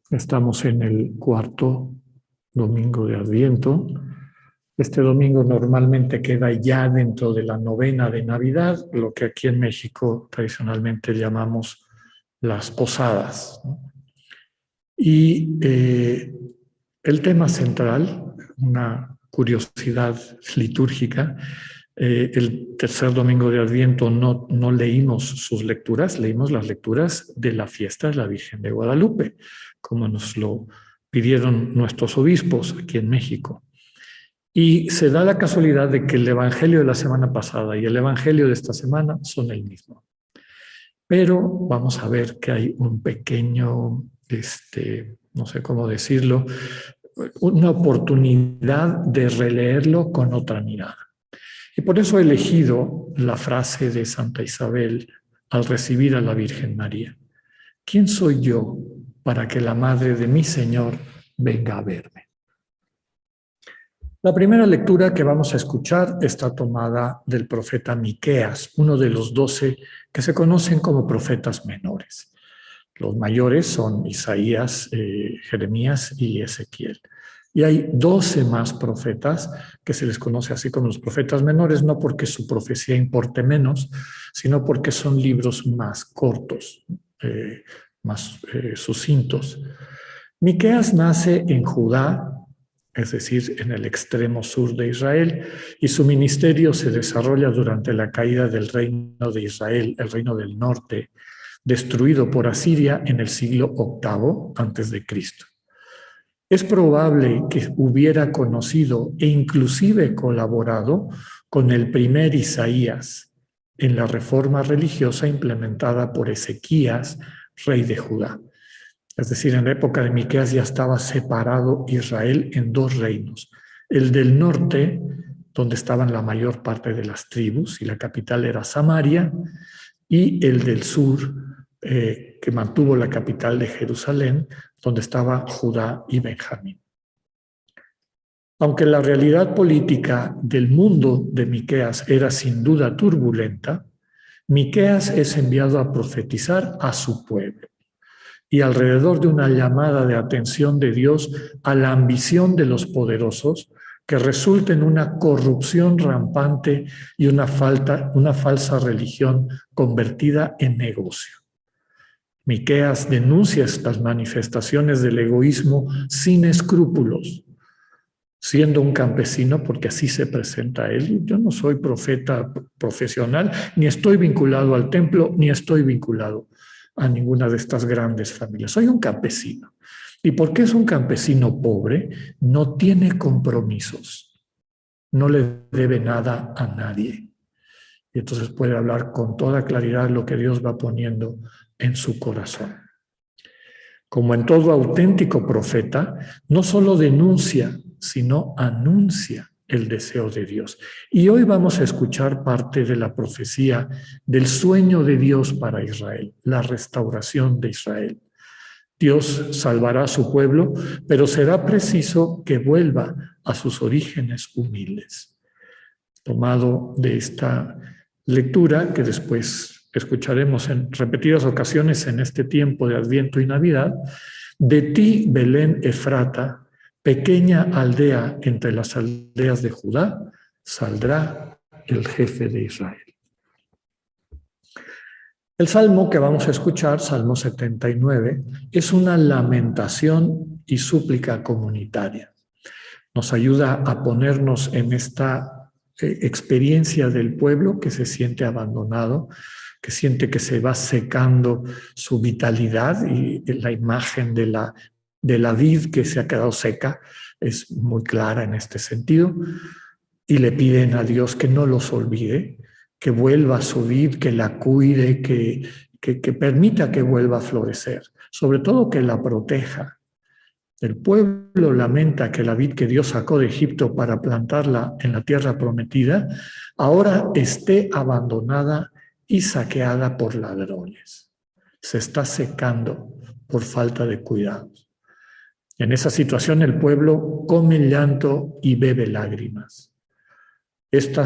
Estamos en el cuarto domingo de Adviento. Este domingo normalmente queda ya dentro de la novena de Navidad, lo que aquí en México tradicionalmente llamamos las posadas, ¿no? Y el tema central, una curiosidad litúrgica, el tercer domingo de Adviento no leímos sus lecturas, leímos las lecturas de la fiesta de la Virgen de Guadalupe, como nos lo pidieron nuestros obispos aquí en México. Y se da la casualidad de que el Evangelio de la semana pasada y el Evangelio de esta semana son el mismo. Pero vamos a ver que hay un pequeño, no sé cómo decirlo, una oportunidad de releerlo con otra mirada. Y por eso he elegido la frase de Santa Isabel al recibir a la Virgen María. ¿Quién soy yo para que la madre de mi Señor venga a verme? La primera lectura que vamos a escuchar está tomada del profeta Miqueas, uno de los 12 que se conocen como profetas menores. Los mayores son Isaías, Jeremías y Ezequiel. Y hay 12 más profetas que se les conoce así como los profetas menores, no porque su profecía importe menos, sino porque son libros más cortos, más sucintos. Miqueas nace en Judá, es decir, en el extremo sur de Israel, y su ministerio se desarrolla durante la caída del reino de Israel, el reino del norte, destruido por Asiria en el siglo VIII a.C. Es probable que hubiera conocido e inclusive colaborado con el primer Isaías en la reforma religiosa implementada por Ezequías, rey de Judá. Es decir, en la época de Miqueas ya estaba separado Israel en dos reinos. El del norte, donde estaban la mayor parte de las tribus y la capital era Samaria, y el del sur, que mantuvo la capital de Jerusalén, donde estaba Judá y Benjamín. Aunque la realidad política del mundo de Miqueas era sin duda turbulenta, Miqueas es enviado a profetizar a su pueblo y alrededor de una llamada de atención de Dios a la ambición de los poderosos que resulta en una corrupción rampante y una falsa religión convertida en negocio. Miqueas denuncia estas manifestaciones del egoísmo sin escrúpulos, siendo un campesino, porque así se presenta él. Yo no soy profeta profesional, ni estoy vinculado al templo, ni estoy vinculado a ninguna de estas grandes familias. Soy un campesino. ¿Y por qué es un campesino pobre? No tiene compromisos, no le debe nada a nadie. Y entonces puede hablar con toda claridad lo que Dios va poniendo en su corazón. Como en todo auténtico profeta, no solo denuncia, sino anuncia el deseo de Dios. Y hoy vamos a escuchar parte de la profecía del sueño de Dios para Israel, la restauración de Israel. Dios salvará a su pueblo, pero será preciso que vuelva a sus orígenes humildes. Tomado de esta lectura, que después escucharemos en repetidas ocasiones en este tiempo de Adviento y Navidad, de ti, Belén Efrata, pequeña aldea entre las aldeas de Judá, saldrá el jefe de Israel. El salmo que vamos a escuchar, Salmo 79, es una lamentación y súplica comunitaria. Nos ayuda a ponernos en esta experiencia del pueblo que se siente abandonado, que siente que se va secando su vitalidad, y la imagen de la vid que se ha quedado seca es muy clara en este sentido, y le piden a Dios que no los olvide, que vuelva a su vid, que la cuide, que permita que vuelva a florecer, sobre todo que la proteja. El pueblo lamenta que la vid que Dios sacó de Egipto para plantarla en la tierra prometida, ahora esté abandonada y saqueada por ladrones. Se está secando por falta de cuidados. En esa situación el pueblo come llanto y bebe lágrimas. Está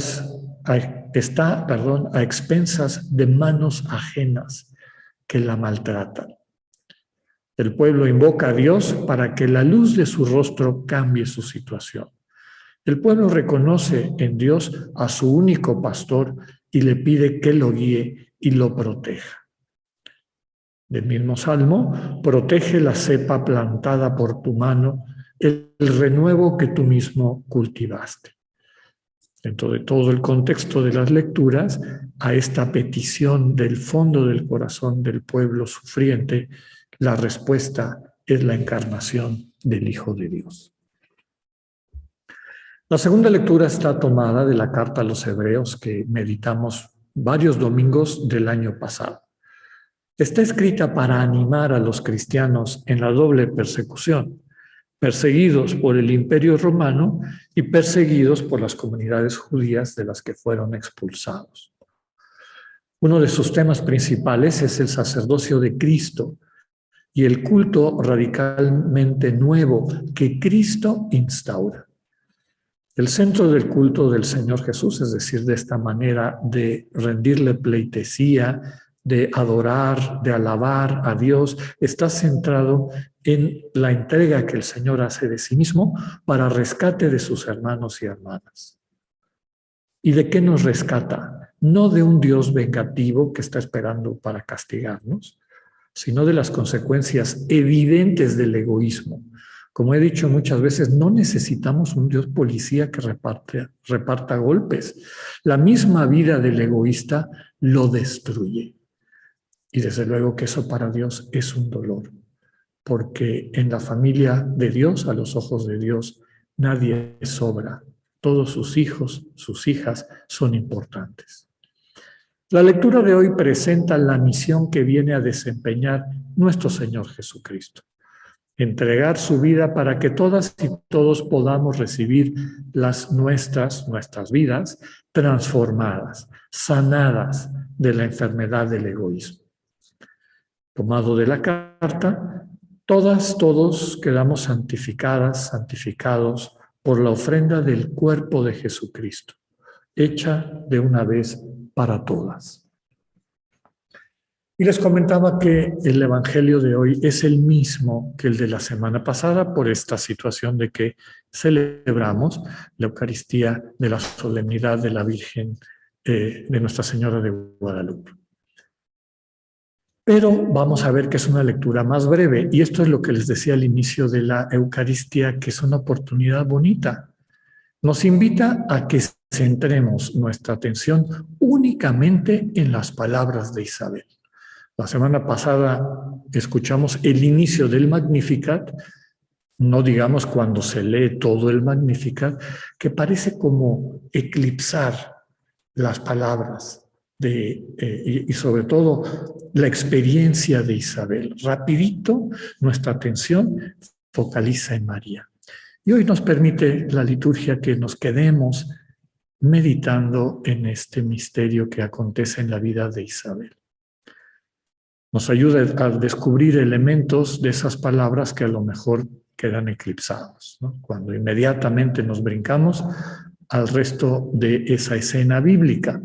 a expensas de manos ajenas que la maltratan. El pueblo invoca a Dios para que la luz de su rostro cambie su situación. El pueblo reconoce en Dios a su único pastor y le pide que lo guíe y lo proteja. Del mismo salmo, protege la cepa plantada por tu mano, el renuevo que tú mismo cultivaste. Dentro de todo el contexto de las lecturas, a esta petición del fondo del corazón del pueblo sufriente, la respuesta es la encarnación del Hijo de Dios. La segunda lectura está tomada de la carta a los Hebreos que meditamos varios domingos del año pasado. Está escrita para animar a los cristianos en la doble persecución, perseguidos por el Imperio Romano y perseguidos por las comunidades judías de las que fueron expulsados. Uno de sus temas principales es el sacerdocio de Cristo y el culto radicalmente nuevo que Cristo instaura. El centro del culto del Señor Jesús, es decir, de esta manera de rendirle pleitesía, de adorar, de alabar a Dios, está centrado en la entrega que el Señor hace de sí mismo para rescate de sus hermanos y hermanas. ¿Y de qué nos rescata? No de un Dios vengativo que está esperando para castigarnos, sino de las consecuencias evidentes del egoísmo. Como he dicho muchas veces, no necesitamos un Dios policía que reparta golpes. La misma vida del egoísta lo destruye. Y desde luego que eso para Dios es un dolor, porque en la familia de Dios, a los ojos de Dios, nadie sobra. Todos sus hijos, sus hijas son importantes. La lectura de hoy presenta la misión que viene a desempeñar nuestro Señor Jesucristo. Entregar su vida para que todas y todos podamos recibir nuestras vidas transformadas, sanadas de la enfermedad del egoísmo. Tomado de la carta, todos quedamos santificados por la ofrenda del cuerpo de Jesucristo, hecha de una vez para todas. Y les comentaba que el Evangelio de hoy es el mismo que el de la semana pasada por esta situación de que celebramos la Eucaristía de la solemnidad de la Virgen de Nuestra Señora de Guadalupe. Pero vamos a ver que es una lectura más breve y esto es lo que les decía al inicio de la Eucaristía, que es una oportunidad bonita. Nos invita a que centremos nuestra atención únicamente en las palabras de Isabel. La semana pasada escuchamos el inicio del Magnificat, no digamos cuando se lee todo el Magnificat, que parece como eclipsar las palabras y sobre todo la experiencia de Isabel. Rapidito nuestra atención focaliza en María. Y hoy nos permite la liturgia que nos quedemos meditando en este misterio que acontece en la vida de Isabel. Nos ayuda a descubrir elementos de esas palabras que a lo mejor quedan eclipsados, ¿no? Cuando inmediatamente nos brincamos al resto de esa escena bíblica.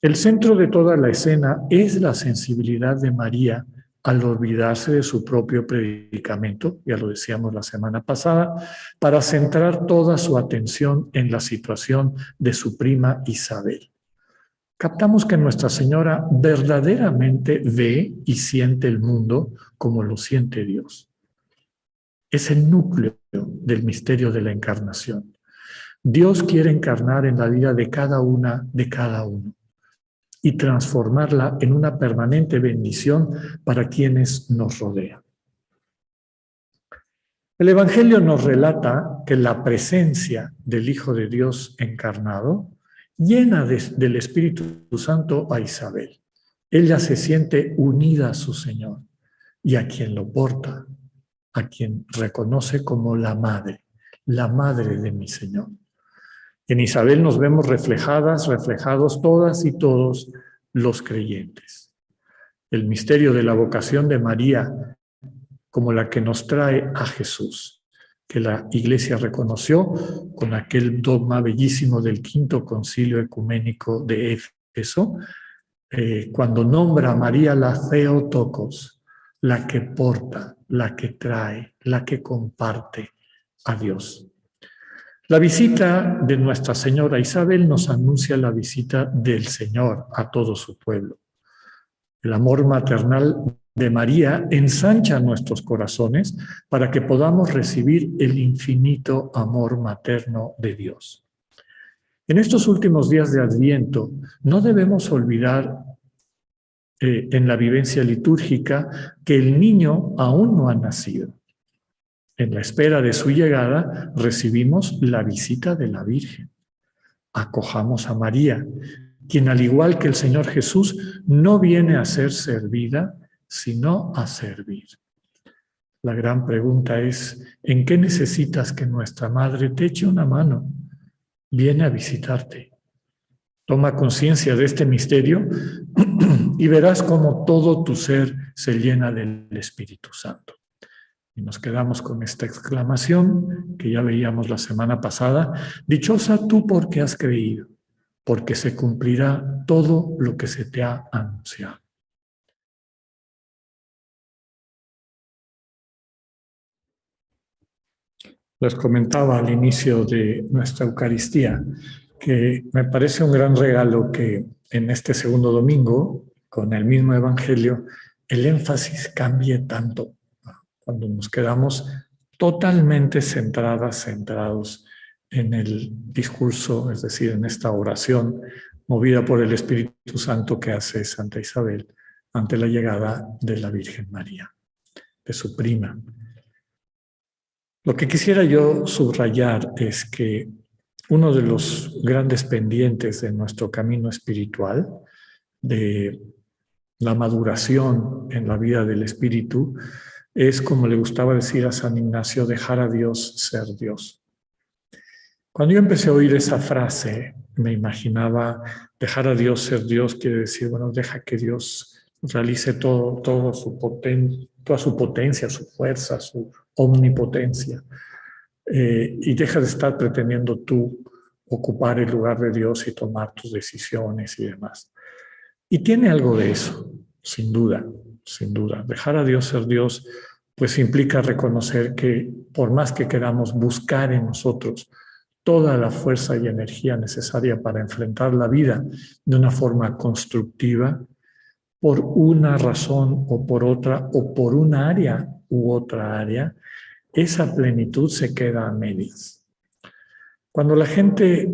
El centro de toda la escena es la sensibilidad de María al olvidarse de su propio predicamento, ya lo decíamos la semana pasada, para centrar toda su atención en la situación de su prima Isabel. Captamos que Nuestra Señora verdaderamente ve y siente el mundo como lo siente Dios. Es el núcleo del misterio de la encarnación. Dios quiere encarnar en la vida de cada una, de cada uno, y transformarla en una permanente bendición para quienes nos rodean. El Evangelio nos relata que la presencia del Hijo de Dios encarnado llena del Espíritu Santo a Isabel. Ella se siente unida a su Señor y a quien lo porta, a quien reconoce como la madre de mi Señor. En Isabel nos vemos reflejados todas y todos los creyentes. El misterio de la vocación de María como la que nos trae a Jesús, que la Iglesia reconoció con aquel dogma bellísimo del Quinto Concilio Ecuménico de Éfeso, cuando nombra a María la Theotokos, la que porta, la que trae, la que comparte a Dios. La visita de Nuestra Señora Isabel nos anuncia la visita del Señor a todo su pueblo. El amor maternal de María ensancha nuestros corazones para que podamos recibir el infinito amor materno de Dios. En estos últimos días de Adviento, no debemos olvidar en la vivencia litúrgica que el niño aún no ha nacido. En la espera de su llegada, recibimos la visita de la Virgen. Acojamos a María, quien al igual que el Señor Jesús, no viene a ser servida, sino a servir. La gran pregunta es, ¿en qué necesitas que nuestra Madre te eche una mano? Viene a visitarte. Toma conciencia de este misterio y verás cómo todo tu ser se llena del Espíritu Santo. Y nos quedamos con esta exclamación que ya veíamos la semana pasada. Dichosa tú porque has creído, porque se cumplirá todo lo que se te ha anunciado. Les comentaba al inicio de nuestra Eucaristía que me parece un gran regalo que en este segundo domingo, con el mismo Evangelio, el énfasis cambie tanto, cuando nos quedamos totalmente centrados en el discurso, es decir, en esta oración movida por el Espíritu Santo que hace Santa Isabel ante la llegada de la Virgen María, de su prima. Lo que quisiera yo subrayar es que uno de los grandes pendientes de nuestro camino espiritual, de la maduración en la vida del Espíritu, es, como le gustaba decir a San Ignacio, dejar a Dios ser Dios. Cuando yo empecé a oír esa frase, me imaginaba dejar a Dios ser Dios, quiere decir, bueno, deja que Dios realice toda su potencia, su fuerza, su omnipotencia, y deja de estar pretendiendo tú ocupar el lugar de Dios y tomar tus decisiones y demás. Y tiene algo de eso, sin duda, sin duda. Dejar a Dios ser Dios, pues implica reconocer que por más que queramos buscar en nosotros toda la fuerza y energía necesaria para enfrentar la vida de una forma constructiva, por una razón o por otra, o por un área u otra área, esa plenitud se queda a medias. Cuando la gente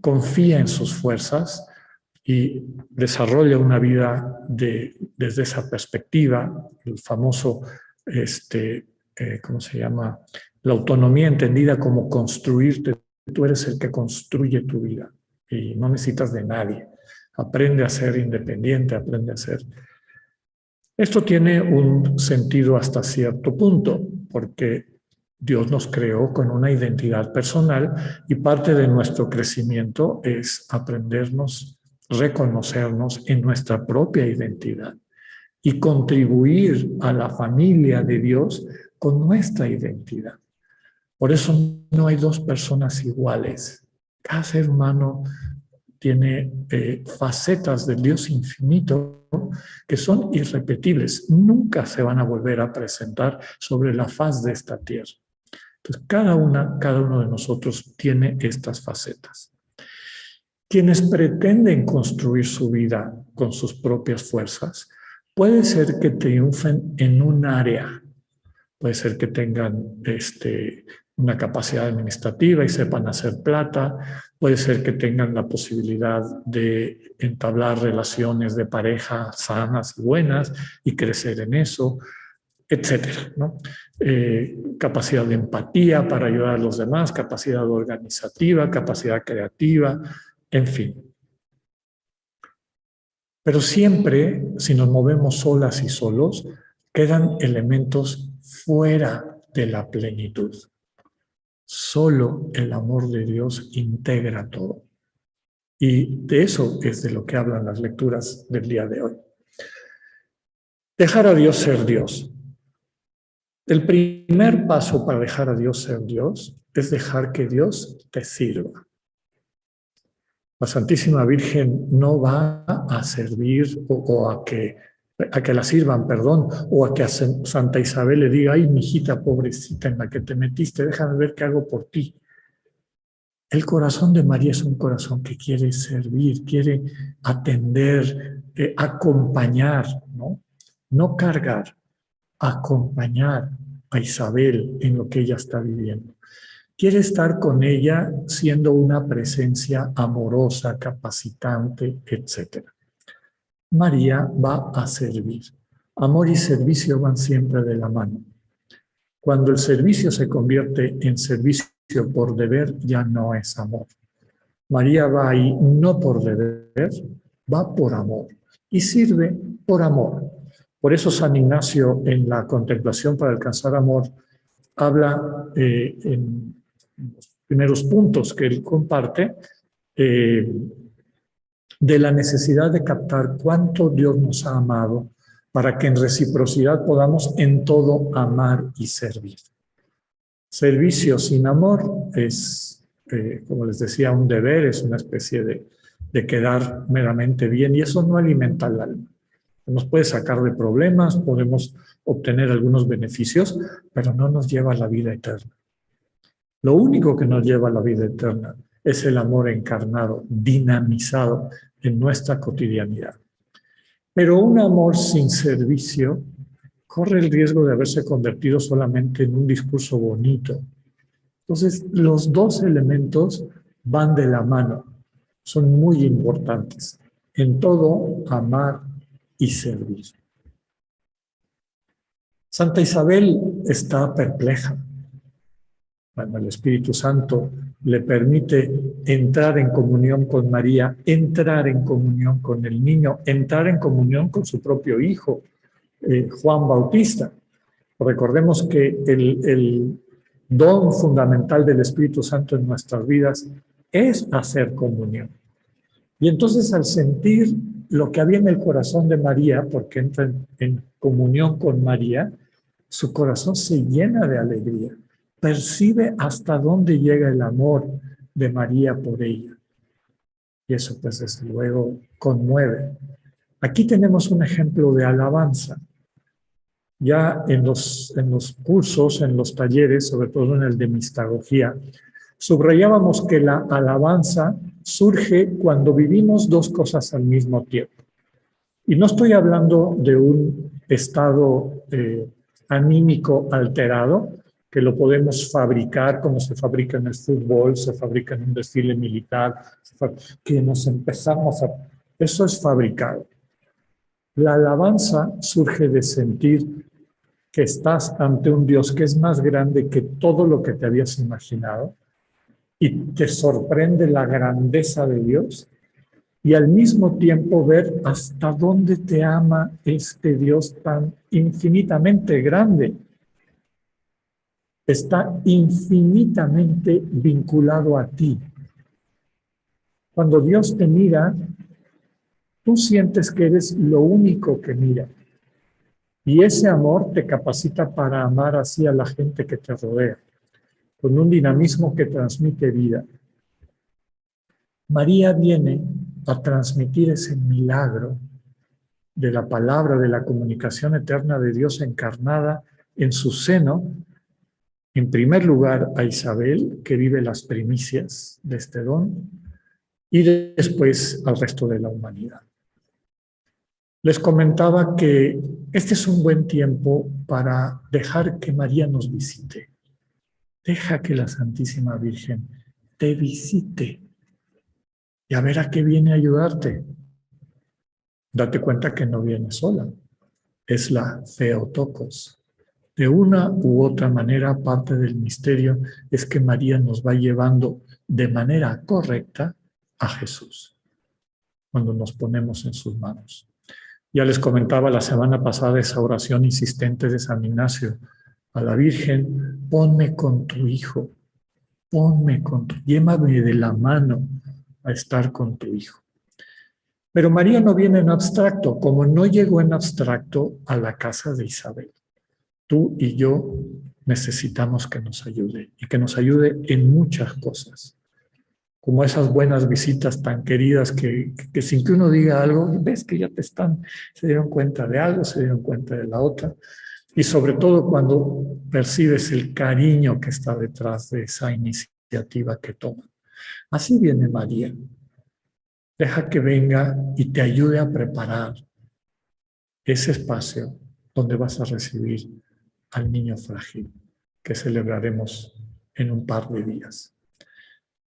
confía en sus fuerzas y desarrolla una vida desde esa perspectiva, el famoso, ¿cómo se llama? La autonomía entendida como construirte. Tú eres el que construye tu vida y no necesitas de nadie. Aprende a ser independiente, aprende a ser. Esto tiene un sentido hasta cierto punto, porque Dios nos creó con una identidad personal y parte de nuestro crecimiento es aprendernos, reconocernos en nuestra propia identidad y contribuir a la familia de Dios con nuestra identidad. Por eso no hay dos personas iguales. Cada ser humano tiene facetas del Dios infinito que son irrepetibles. Nunca se van a volver a presentar sobre la faz de esta tierra. Entonces, cada uno de nosotros tiene estas facetas. Quienes pretenden construir su vida con sus propias fuerzas, puede ser que triunfen en un área. Puede ser que tengan una capacidad administrativa y sepan hacer plata. Puede ser que tengan la posibilidad de entablar relaciones de pareja sanas y buenas y crecer en eso, etcétera, ¿no? Capacidad de empatía para ayudar a los demás, capacidad organizativa, capacidad creativa, en fin. Pero siempre, si nos movemos solas y solos, quedan elementos fuera de la plenitud. Solo el amor de Dios integra todo. Y de eso es de lo que hablan las lecturas del día de hoy. Dejar a Dios ser Dios. El primer paso para dejar a Dios ser Dios es dejar que Dios te sirva. La Santísima Virgen no va a servir o a que a que la sirvan, perdón, o a que a Santa Isabel le diga, ay, mijita pobrecita en la que te metiste, déjame ver qué hago por ti. El corazón de María es un corazón que quiere servir, quiere atender, acompañar, ¿no? No cargar, acompañar a Isabel en lo que ella está viviendo. Quiere estar con ella siendo una presencia amorosa, capacitante, etc. María va a servir. Amor y servicio van siempre de la mano. Cuando el servicio se convierte en servicio por deber, ya no es amor. María va ahí no por deber, va por amor y sirve por amor. Por eso San Ignacio en la contemplación para alcanzar amor habla en los primeros puntos que él comparte de la necesidad de captar cuánto Dios nos ha amado para que en reciprocidad podamos en todo amar y servir. Servicio sin amor es, como les decía, un deber, es una especie de quedar meramente bien y eso no alimenta al alma. Nos puede sacar de problemas, podemos obtener algunos beneficios, pero no nos lleva a la vida eterna. Lo único que nos lleva a la vida eterna es el amor encarnado, dinamizado en nuestra cotidianidad. Pero un amor sin servicio corre el riesgo de haberse convertido solamente en un discurso bonito. Entonces, los dos elementos van de la mano, son muy importantes. En todo, amar y servir. Santa Isabel está perpleja. Bueno, el Espíritu Santo le permite entrar en comunión con María, entrar en comunión con el niño, entrar en comunión con su propio hijo, Juan Bautista. Recordemos que el don fundamental del Espíritu Santo en nuestras vidas es hacer comunión. Y entonces al sentir lo que había en el corazón de María, porque entra en comunión con María, su corazón se llena de alegría. Percibe hasta dónde llega el amor de María por ella. Y eso pues desde luego conmueve. Aquí tenemos un ejemplo de alabanza. Ya en los cursos, en los talleres, sobre todo en el de mistagogía, subrayábamos que la alabanza surge cuando vivimos dos cosas al mismo tiempo. Y no estoy hablando de un estado anímico alterado, que lo podemos fabricar como se fabrica en el fútbol, se fabrica en un desfile militar, que nos empezamos a... Eso es fabricado. La alabanza surge de sentir que estás ante un Dios que es más grande que todo lo que te habías imaginado y te sorprende la grandeza de Dios y al mismo tiempo ver hasta dónde te ama este Dios tan infinitamente grande. Está infinitamente vinculado a ti. Cuando Dios te mira, tú sientes que eres lo único que mira. Y ese amor te capacita para amar así a la gente que te rodea, con un dinamismo que transmite vida. María viene a transmitir ese milagro de la palabra, de la comunicación eterna de Dios encarnada en su seno, en primer lugar a Isabel, que vive las primicias de este don, y después al resto de la humanidad. Les comentaba que este es un buen tiempo para dejar que María nos visite. Deja que la Santísima Virgen te visite y a ver a qué viene a ayudarte. Date cuenta que no viene sola, es la Theotokos. De una u otra manera, parte del misterio es que María nos va llevando de manera correcta a Jesús cuando nos ponemos en sus manos. Ya les comentaba la semana pasada esa oración insistente de San Ignacio a la Virgen: ponme con tu Hijo, llévame de la mano a estar con tu Hijo. Pero María no viene en abstracto, como no llegó en abstracto a la casa de Isabel. Tú y yo necesitamos que nos ayude, y que nos ayude en muchas cosas. como esas buenas visitas tan queridas que sin que uno diga algo, ves que ya se dieron cuenta de algo, se dieron cuenta de la otra. Y sobre todo cuando percibes el cariño que está detrás de esa iniciativa que toman. Así viene María. Deja que venga y te ayude a preparar ese espacio donde vas a recibir al niño frágil que celebraremos en un par de días.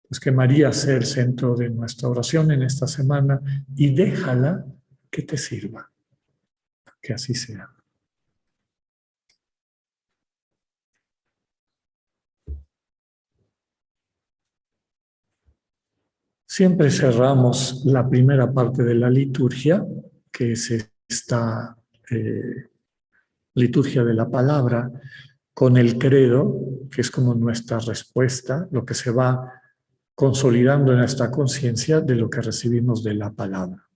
Pues que María sea el centro de nuestra oración en esta semana y déjala que te sirva. Que así sea. Siempre cerramos la primera parte de la liturgia, que es esta liturgia de la palabra, con el credo, que es como nuestra respuesta, lo que se va consolidando en nuestra conciencia de lo que recibimos de la palabra.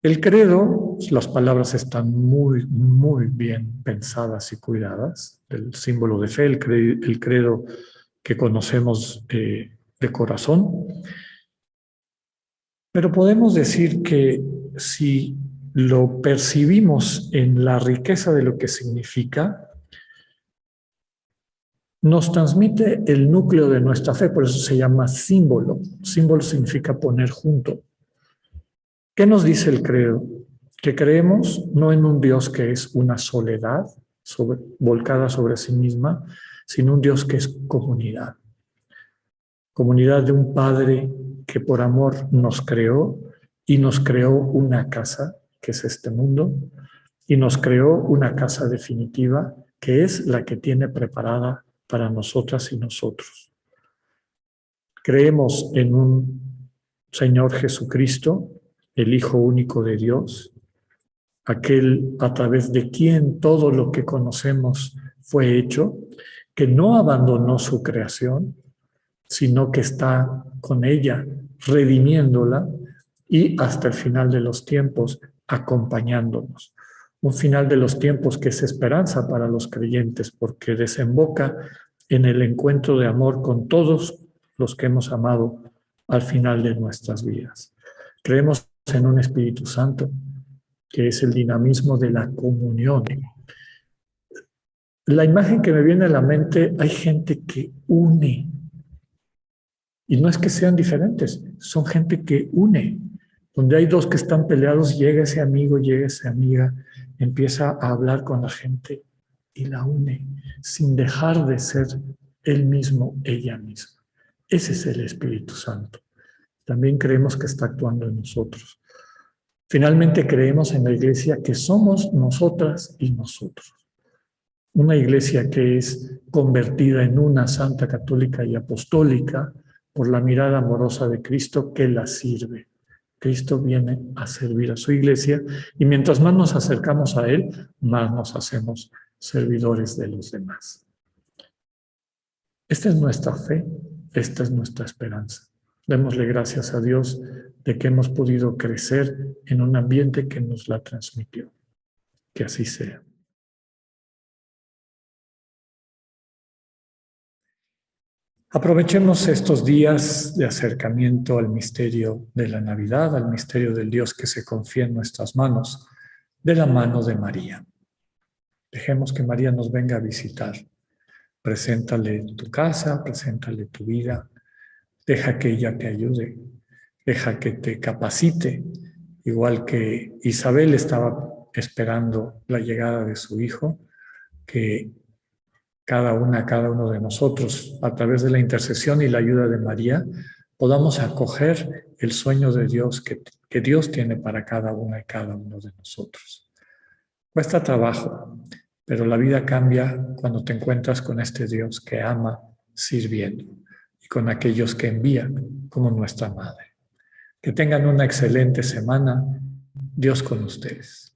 El credo, las palabras están muy, muy bien pensadas y cuidadas. El símbolo de fe, el credo que conocemos de corazón. Pero podemos decir que si lo percibimos en la riqueza de lo que significa, nos transmite el núcleo de nuestra fe, por eso se llama símbolo. Símbolo significa poner junto. ¿Qué nos dice el credo? Que creemos no en un Dios que es una soledad volcada sobre sí misma, sino un Dios que es comunidad. Comunidad de un Padre que por amor nos creó y nos creó una casa, que es este mundo, y nos creó una casa definitiva, que es la que tiene preparada para nosotras y nosotros. Creemos en un Señor Jesucristo, el Hijo único de Dios, aquel a través de quien todo lo que conocemos fue hecho, que no abandonó su creación, sino que está con ella, redimiéndola y hasta el final de los tiempos acompañándonos. Un final de los tiempos que es esperanza para los creyentes porque desemboca en el encuentro de amor con todos los que hemos amado al final de nuestras vidas. Creemos en un Espíritu Santo que es el dinamismo de la comunión. La imagen que me viene a la mente, hay gente que une. Y no es que sean diferentes, son gente que une. Donde hay dos que están peleados, llega ese amigo, llega esa amiga, empieza a hablar con la gente y la une, sin dejar de ser él mismo, ella misma. Ese es el Espíritu Santo. También creemos que está actuando en nosotros. Finalmente creemos en la iglesia que somos nosotras y nosotros. Una iglesia que es convertida en una santa católica y apostólica por la mirada amorosa de Cristo que la sirve. Cristo viene a servir a su iglesia y mientras más nos acercamos a Él, más nos hacemos servidores de los demás. Esta es nuestra fe, esta es nuestra esperanza. Démosle gracias a Dios de que hemos podido crecer en un ambiente que nos la transmitió. Que así sea. Aprovechemos estos días de acercamiento al misterio de la Navidad, al misterio del Dios que se confía en nuestras manos, de la mano de María. Dejemos que María nos venga a visitar. Preséntale tu casa, preséntale tu vida. Deja que ella te ayude. Deja que te capacite. Igual que Isabel estaba esperando la llegada de su hijo, que cada uno de nosotros, a través de la intercesión y la ayuda de María, podamos acoger el sueño de Dios que Dios tiene para cada una y cada uno de nosotros. Cuesta trabajo, pero la vida cambia cuando te encuentras con este Dios que ama sirviendo y con aquellos que envían como nuestra Madre. Que tengan una excelente semana. Dios con ustedes.